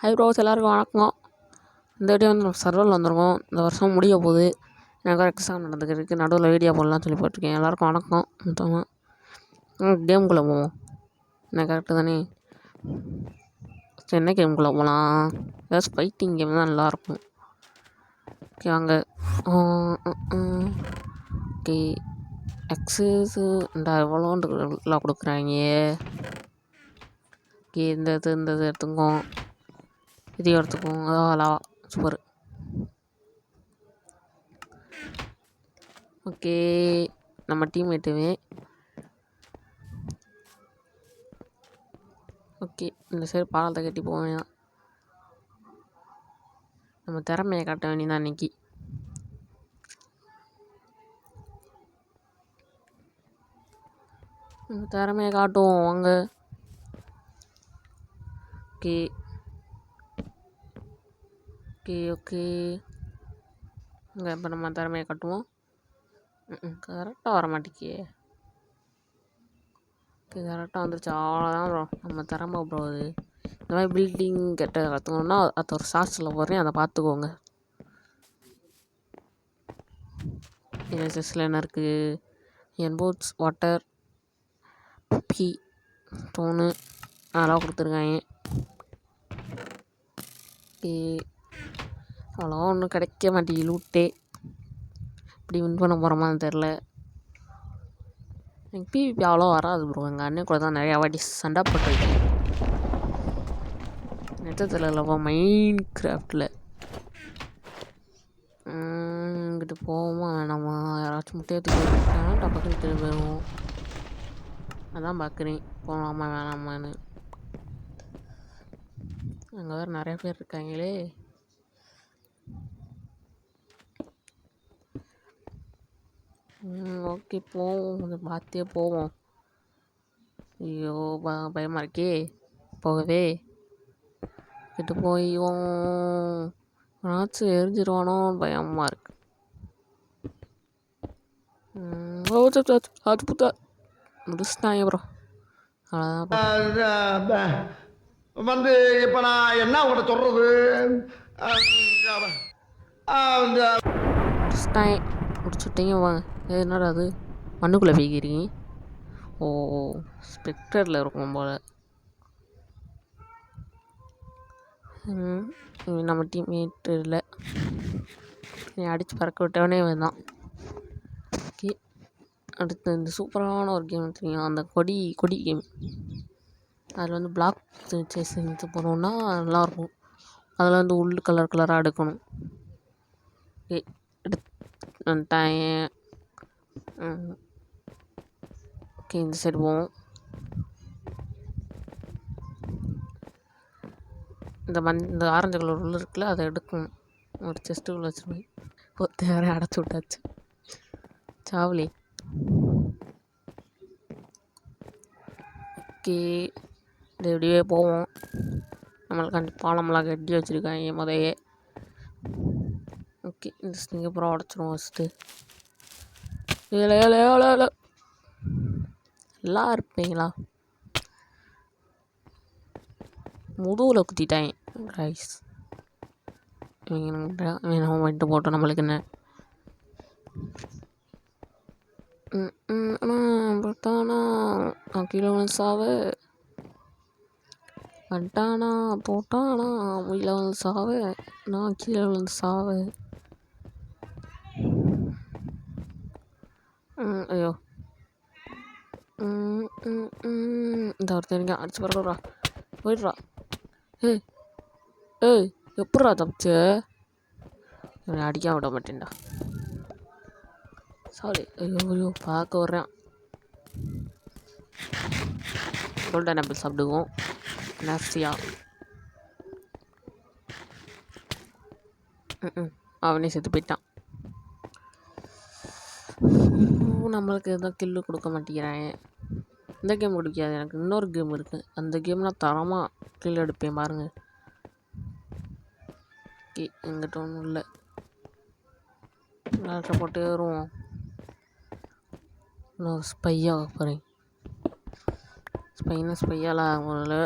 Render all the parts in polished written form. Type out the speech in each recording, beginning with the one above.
High pros எல்லாருக்கும் வணக்கம். இந்த வீடியோ வந்து நம்ம சர்வரில் வந்திருக்கோம். இந்த வருஷம் முடிய போகுது. எனக்கு ஒரு எக்ஸாம் நடந்துக்கிறதுக்கு நடுவில் வீடியோ போடலாம்னு சொல்லி போட்டிருக்கேன். எல்லாருக்கும் வணக்கம். மொத்தமாக கேமுக்குள்ளே போவோம். என்ன கரெக்டு தானே? என்ன கேமுக்குள்ளே போகலாம்? ஏதாச்சும் ஃபைட்டிங் கேம் தான் நல்லாயிருக்கும். ஓகே வாங்க. ஓகே எக்ஸஸு எவ்வளோன்றா கொடுக்குறாங்க. ஓகே இந்த இது எடுத்துக்கோம். இது எடுத்துக்கோங்க. அதான் சூப்பர். ஓகே நம்ம டீம்மேட்டுமே. ஓகே இந்த சைடு பாலத்தை கட்டி போக வேண்டியதான். நம்ம திறமையை காட்ட வேண்டியதான் இன்னைக்கு. நம்ம திறமையை காட்டுவோம் வாங்க. ஓகே ஓகே ஓகே இங்கே இப்போ நம்ம திறமையை காட்டுவோம். கரெக்டாக வர மாட்டேங்கியே. ஓகே கரெக்டாக வந்துருச்சு. அவ்வளோதான் ப்ரோ நம்ம திறமை ப்ரோ. அது இந்த மாதிரி பில்டிங் கெட்ட கற்றுக்கணுன்னா அது ஒரு ஷார்ட்ஸில் போடுறேன், அதை பார்த்துக்கோங்க. எஸ்எஸ்ல என்ன இருக்குது? என்போட்ஸ் வாட்டர் பி ஸ்டோனு அதெல்லாம் கொடுத்துருக்காங்க. அவ்வளோ ஒன்றும் கிடைக்க மாட்டேங்குது லூட்டே. இப்படி வின் பண்ண போகிறோமான்னு தெரில. எனக்கு பிவிபி அவ்வளோ வராது ப்ரோ. எங்கள் அண்ணன் கூட தான் நிறையா வாட்டி சண்டை போட்டிருக்கேன். நெட்டத்தில் இல்லைப்பா மைண்ட் கிராஃப்டில். இங்கிட்டு போவோமா வேணாமா? யாராச்சும் முட்டையத்துக்கு டப்பக்கு திரும்ப போயிடுவோம். அதான் பார்க்குறேன் போகலாமா வேணாமான்னு. அங்கே வேறு நிறைய பேர் இருக்காங்களே. ஓகே போவோம், கொஞ்சம் பார்த்தே போவோம். ஐயோ பயமாக இருக்கே போகவே. கிட்ட போயும் ஆச்சும் எரிஞ்சிருவானோ பயமாக இருக்கு. அது புத்தா முடிச்சுட்டாங்க ப்ரோ. அவ்வளோதான் வந்து இப்போ நான் என்ன உங்கள்கிட்ட சொல்கிறது? முடிச்சுட்டீங்க வாங்க. என்னடா அது மண்ணுக்குள்ளே போய்க்கிறீங்க? ஓ ஸ்பெக்டரில் இருக்கும் போல். நம்ம டீம்மேட்டு இல்லை, நீ அடித்து பறக்க விட்டவனே தான். ஓகே அடுத்து இந்த சூப்பரான ஒரு கேம் தெரியும், அந்த கொடி கேம். அதில் வந்து பிளாக் செஞ்சு போனோம்னா நல்லாயிருக்கும். அதில் வந்து உள் கலராக எடுக்கணும். ஓகே வந்துட்டாங்க. ஓகே இந்த சைடு போவோம். இந்த ஆரஞ்சு கலர் உள்ள இருக்குல்ல, அதை எடுக்கணும். ஒரு செஸ்ட்டுக்குள்ளே வச்சுருவேன். ஒருத்தரையும் அடைச்சி விட்டாச்சு சாவலி. ஓகே இது எப்படியே போவோம். நம்மளுக்கு பாலமெல்லாம் கட்டி வச்சுருக்காங்க முதையே. ஓகே இந்த ஸ்டிங்கை அப்புறம் உடச்சிருவோம் ஃபஸ்ட்டு. எல்லாம் இருப்பீங்களா? முதுகில் குத்திட்டாங்க ரைஸ். நம்ம வந்துட்டு போட்டோம், நம்மளுக்கு என்ன பார்த்தானா கீழே வந்து சாவு வந்துட்டானா போட்டானா கீழே வந்து சாவு. நான் கீழே விழுந்து சாவு. ஐயோ இந்த ஒருத்தர் அடிச்சு பரவாயில்ல போயிடுறா. ஏய் எப்பட்றா தப்பிச்சு? இவனை அடிக்க விட மாட்டேன்டா. சாரி. ஐயோ பார்க்க வர்றேன். கோல்டன் ஆப்பிள் சாப்பிடுவோம் நர்சியா. அவனே செத்து போயிட்டான். நம்மளுக்கு எதுவும் கில்லு கொடுக்க மாட்டேங்கிறாங்க. இந்த கேம் பிடிக்காது எனக்கு. இன்னொரு கேம் இருக்குது, அந்த கேம்லாம் தரமாக கில் எடுப்பேன் பாருங்கள். ஓகே எங்கிட்ட ஒன்றும் இல்லை. விளாட்ற போட்டு வருவோம். இன்னொரு ஸ்பையாக போகிறேன். ஸ்பையெல்லாம் முதல்ல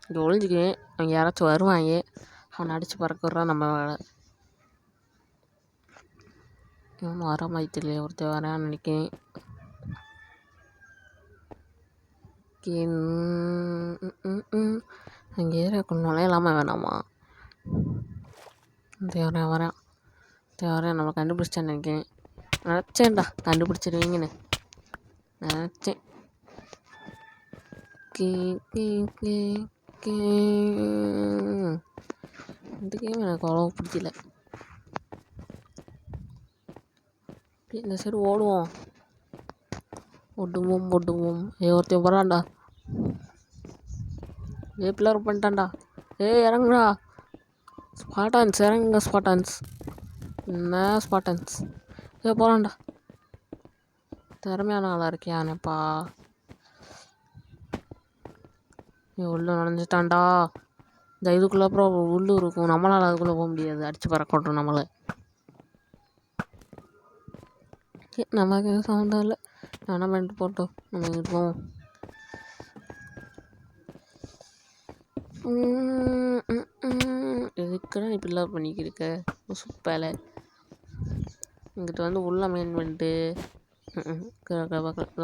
இங்கே ஒழிஞ்சிக்குவேன். அவங்க யாராச்சும் வருவாங்க, அவனை அடித்து பறக்க விட்றா நம்ம வேலை. இவனும் வர மாதிரி தெரியல, ஒருத்தர் வரான்னு நினைக்கிறேன். அங்கே ஏரியாக்குள்ள நுழையலாமா வேணாமா? வரேன் நம்ம கண்டுபிடிச்சேன்னு நினைக்கிறேன். நினச்சேன்டா கண்டுபிடிச்சிருவீங்கன்னு நினச்சேன். இந்த கேம் எனக்கு அவ்வளோ பிடிக்கல. இந்த சைடு ஓடுவோம். ஒருத்தன் போகிறான்டா. பில்லர் பண்ணிட்டான்டா. இறங்குடா ஸ்பாட்டான்ஸ், இறங்குங்க ஸ்பாட்டான்ஸ். என்ன ஸ்பாட்டான்ஸ்? போகிறான்டா. திறமையான ஆளாக இருக்கியானப்பா. உள்ளே நுழைஞ்சிட்டான்டா. இந்த இதுக்குள்ளே அப்புறம் உள்ளூர் இருக்கும், நம்மளால் அதுக்குள்ளே போக முடியாது, அடித்து பறக்க விட்றோம் நம்மளை. நமக்கு எதுவும் சம்மந்தம் இல்லை, என்ன பண்ணிட்டு போட்டோம், நம்ம இங்கிட்டு போவோம். எதுக்குடா நீ பில்லர் பண்ணிக்கிருக்க சூப்பேல. இங்கிட்ட வந்து உள்ள மெயின் பண்ணிட்டு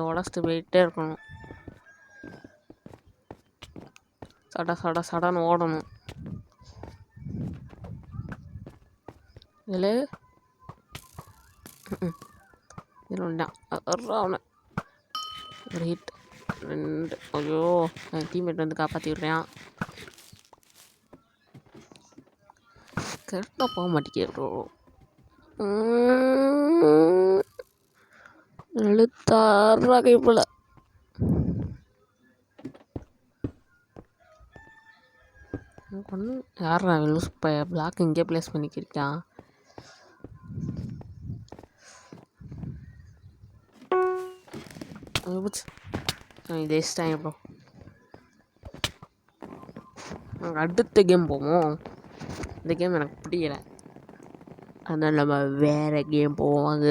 உடச்சிட்டு போயிட்டே இருக்கணும். சடான்னு ஓடணும். இதில் அவனை ஒரு ஹிட் 2. ஐயோ என் டீம்மேட் வந்து காப்பாற்றி விட்றான். கரெக்டாக போக மாட்டேங்கிறோம். எழுத்தாரா கைப்பில் யாரா லூஸ் பிளாக் இங்கே ப்ளேஸ் பண்ணிக்கிருக்கான். ஜெயிச்சிட்டாங்க ப்ரோ. நாங்கள் அடுத்த கேம் போவோம். இந்த கேம் எனக்கு பிடிக்கல, அதனால் நம்ம வேறு கேம் போவாங்க.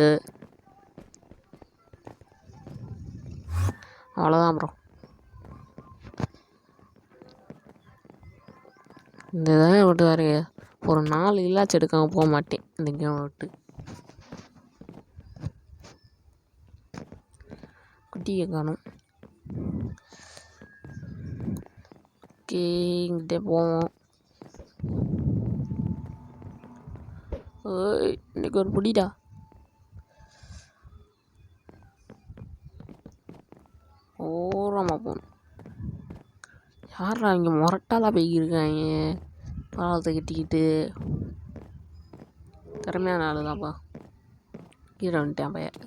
அவ்வளோதான் ப்ரோ. இந்த இதை விட்டு வேறு ஒரு 4 இல்லாச்சு எடுக்காம போக மாட்டேன் இந்த கேமை விட்டு. குட்டியை காணும். இங்கிட்டே போவோம். இன்னைக்கு ஒரு புடிடா. ஓரமாக போகணும். யாரா இங்கே முரட்டாலாம் போய்க்கிருக்காங்க பாலத்தை கட்டிக்கிட்டு. திறமையான ஆளு தான்ப்பா. கீழே வந்துட்டேன் பையன்.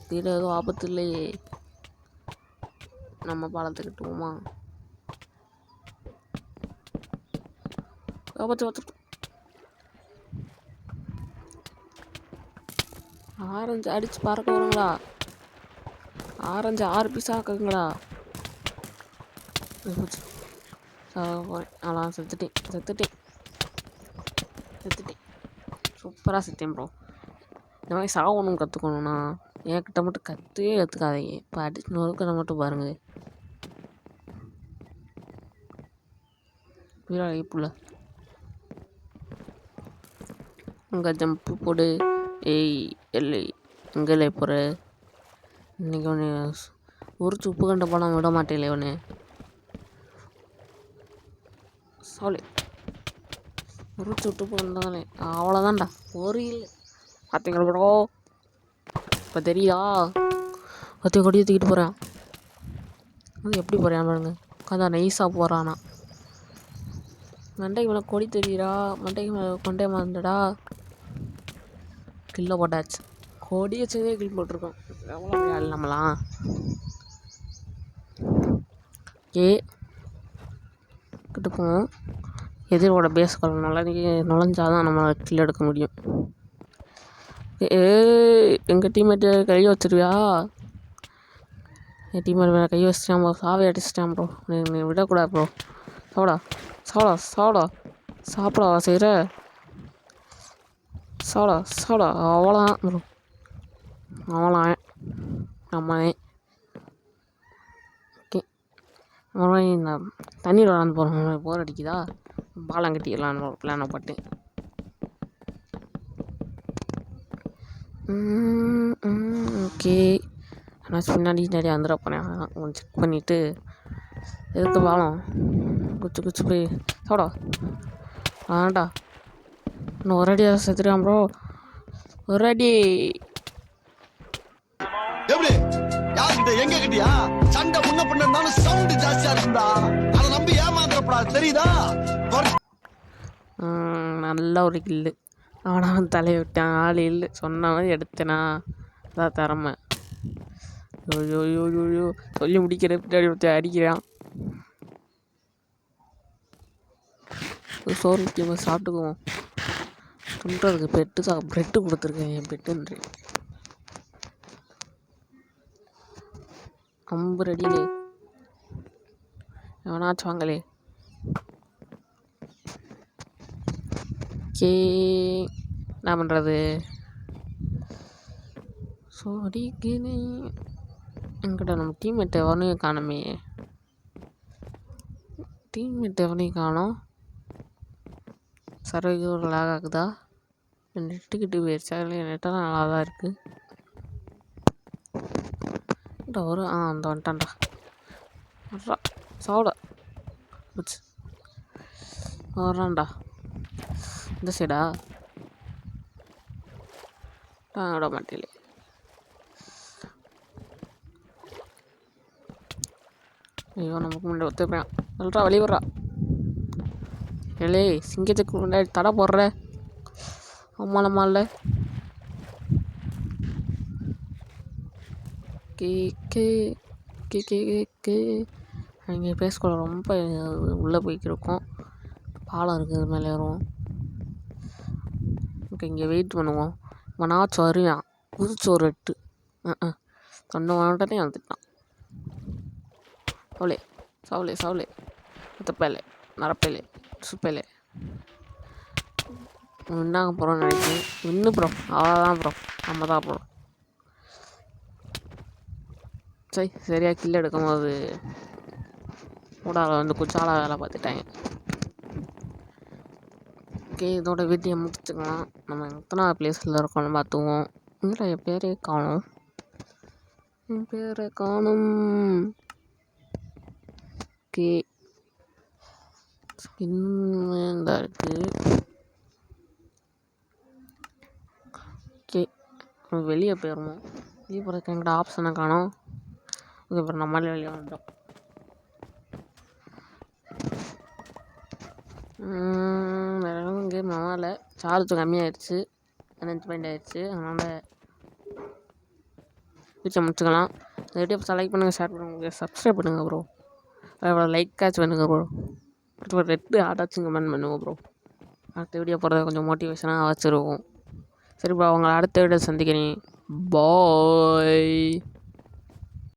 கீழே எதுவும் ஆபத்து இல்லையே, நம்ம பாலத்தை கட்டுவோமா? ஆரஞ்சு அடிச்சு பறக்க வருங்களா? ஆரஞ்சு 6 பீஸ் ஆக்குங்களா? அதான் செத்துட்டேன். சூப்பராக செத்தேன் ப்ரோ. இந்த மாதிரி சாகணும் கற்றுக்கணுண்ணா. என்கிட்ட மட்டும் கற்றுக்காதீங்க. இப்போ அடிச்சு நொறுக்கிற மட்டும் பாருங்கள். புள்ள அங்கே ஜம்ப்பு போடு. இல்லை எங்கே போகிற? இன்றைக்கி ஒன்று உரிச்சு உப்பு கண்ட போனால் விட மாட்டேல ஒன்று. சாலி உரிச்சு விட்டு போனாலே அவ்வளோதான்டா. ஒரு இல்லை பார்த்தீங்களா ப்ரோ? இப்போ தெரியுதா? கொடியை தூக்கிட்டு போகிறேன். அது எப்படி போகிறேன் பாருங்க. உட்காந்தா நைஸாக போகிறானா. மண்டைக்கு மேலே கொடி தெரியுறா. மண்டைக்கு மேலே கொண்டே மறந்துடா. கில்ல போட்டாச்சு. கொடி வச்சதே கில் போட்டிருக்கோம். எவ்வளோ ஆள் நம்மளாம். கிட்ட போவோம். எதிரோட பேஸ் காலனால நுழைஞ்சாதான் நம்ம கில் எடுக்க முடியும். எங்கள் டீம்மேட்டு கை வச்சிருவியா? என் டீம்மேட் மேலே கை வச்சிட்டான் ப்ரோ. சாவை அடிச்சிட்டான் ப்ரோ. நீ விடக்கூடாது ப்ரோ. சாப்பிடவா செய்கிற? சாப்பிட அவ்வளோதான் ப்ரோ. அவ்வளோ நம்மளே ஓகே. அப்புறம் இந்த தண்ணீர் விளாண்டு போகிறோம், போர் அடிக்குதா, பாலம் கட்டிடலான்னு ஒரு பிளானை போட்டு. ஓகே, ஆனால் பின்னாடி நிறையா வந்துட போனேன். கொஞ்சம் செக் பண்ணிவிட்டு எதுக்கு பாலம் குச்சி போய் சாப்பிடா ஆண்டா. இன்னும் ஒரு அடியாக செத்துருக்கான் ப்ரோ. ஒரு அடி. எப்படி யாருக்கிட்ட எங்க கிட்டியா சண்டை முன்ன பின்ன இருந்தாலும் சவுண்ட் ஜாஸ்தியா இருக்குடா. அதை நம்பி ஏமாந்துடப்படாது, தெரியுதா? நல்ல ஒரு கில்லு. அவனாலும் தலையை விட்டான், ஆள் இல்லை சொன்ன மாதிரி எடுத்தேனா, அதான் திறமை. யோ சொல்லி முடிக்கிற பின்னாடி ஒருத்தர் அடிக்கிறான். சோறு முக்கியமாக சாப்பிட்டுக்குவோம். துண்டுறதுக்கு ப்ரெட்டு கொடுத்துருக்கேன், என் பெட்டுன்றேன். 50 அடியிலே எவனாச்சும் வாங்களே. என்ன பண்ணுறது? ஸோ அடிக்கிறே என்கிட்ட நம்ம டீம்மேட் எவனையும் காணுமே. டீம்மேட் எவனையும் காணோம். சர்வைக்கு ஒரு லாக் ஆகுதா? நெட்டுக்கிட்டு போயிடுச்சா? இல்லை நெட்டெல்லாம் நல்லா தான் இருக்குது. ஒரு அந்த வந்துட்டான்டா. வர்றா சாப்பிட போச்சு. வர்றான்டா இந்த சைடா. விட மாட்டேலே. ஐயோ நமக்கு முன்னாடி ஒத்துப்பேன். சொல்கிறா வழி வர்றா. ஏலே சிங்கத்துக்கு முன்னாடி தடை போடுற அம்மாளம்மா இல்லை. அங்கே பேஸ்குள்ள ரொம்ப உள்ளே போய்க்கிருக்கோம். பாலம் இருக்குது, மேலே ஏறுவோம். ஓகே, இங்கே வெயிட் பண்ணுவோம். மனாச்சும் வருவான், குதிச்சு ஒரு 8 தொண்டை வாங்கிட்டே வந்துட்டான். சவுளே முத்தப்பேலே நரப்பேலே சுப்பேலே. வின்னாக போகிறோன்னு நினைக்கிறேன். வின்னு ப்ரோ, அவ்வளோதான் ப்ரோ, நம்ம தான் ப்ரோ. சரியாக கில் எடுக்கும் போது ஊடால வந்து குச்சால வேலை பார்த்துட்டாங்க. ஓகே, இதோட வீடியோ முடிச்சுக்கலாம். நம்ம எத்தனை பிளேஸில் இருக்கோம்னு பார்த்துக்குவோம். இல்லை என் பேரே காணும். ஓகே, ஸ்கின் தான் இருக்குது. ஓகே, வெளியே போயிடுவோம். வெளியே போகிறதுக்கு எங்கிட்ட ஆப்ஷனை காணும். ஓகே, அப்புறம் நம்மளே வெளியே வந்துட்டோம். வேறு எதுவும் கேம் நல்லா சார்ஜ் கம்மியாகிடுச்சு, 5 ஆகிடுச்சு. அதனால் வீட்டில் முடிச்சுக்கலாம். இந்த வீடியோ லைக் பண்ணுங்கள், ஷேர் பண்ணுங்கள், சப்ஸ்கிரைப் பண்ணுங்கள் ப்ரோ. அவ்வளோ லைக்காச்சும் பண்ணுங்கள் ப்ரோ. அடுத்த 2 ஆடாச்சும் கமெண்ட் பண்ணுவோம் ப்ரோ. அடுத்த வீடியோ போகிறத கொஞ்சம் மோட்டிவேஷனாக வச்சுருவோம். சரி ப்ரோ, அவங்களை அடுத்த வீடியோ சந்திக்கிறேன். பாய்.